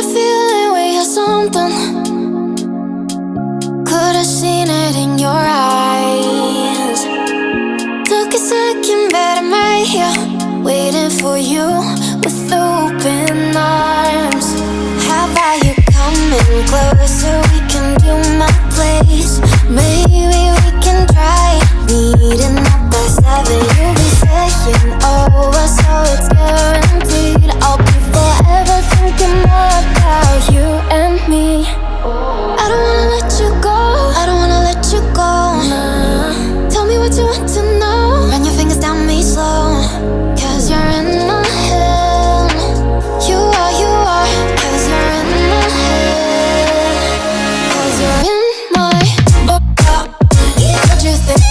a feeling we had something. Could've seen it in your eyes. Took a second, but I'm right here, waiting for you with open arms. How about you coming closer? We can do my place. Maybe we can try meeting up by 7. You'll be saying over, so it's guaranteed. I'll be forever thinking more about you and me. I don't wanna let you go, I don't wanna let you go. Tell me what you want to know. Run your fingers down me slow, 'cause you're in my head. You are, 'cause you're in my head. 'Cause you're in my what you think?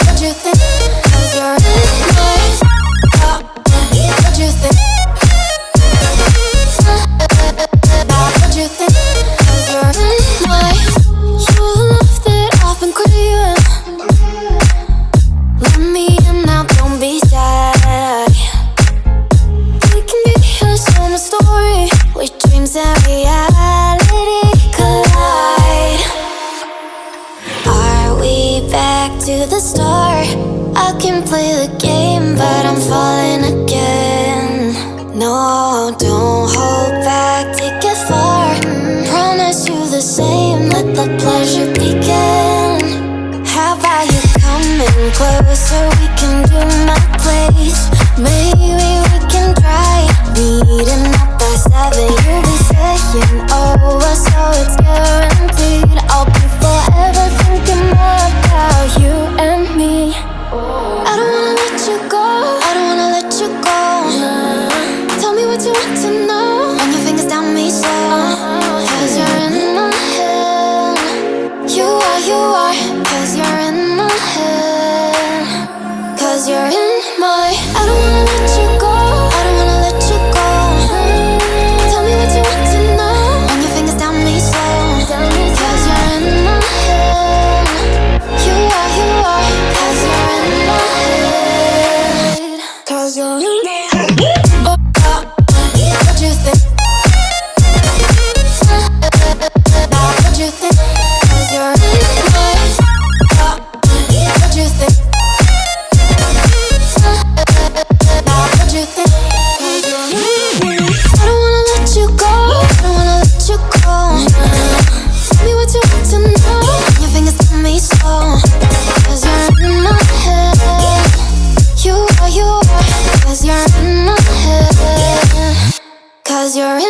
What you think? 'Cause you're in my what you think? What you think? 'Cause you're in my you're the love that I've been craving. Let me in now, don't be shy. We can be a summer story where dreams and reality collide. Are we back to the start? I can play the game, but I'm falling again. No, don't hold back, take it far. Promise you the same, let the pleasure begin. How about you coming closer? We can do my place. Maybe we can try meeting up by 7. You'll be saying over, so it's guaranteed. I'll be forever thinking more about you and me. I don't wanna let you go, I don't wanna let you go. Tell me what you want to know. Run your fingers down me slow, 'cause you're in my head. You are, 'cause you're in my head. 'Cause you're in my I don't wanna let you go, I don't wanna let you go. Tell me what you want to know. Run your fingers down me slow, 'cause you're in my head. You are, 'cause you're in my head. 'Cause you're in my head. What you think? What you think? 'Cause you're in my what you think? What you think? 'Cause you're in my I don't wanna let you go, I don't wanna let you go. Tell me what you want to know. Your fingers on me slow, 'cause you're in my head. You are, 'cause you're in my head. 'Cause you're in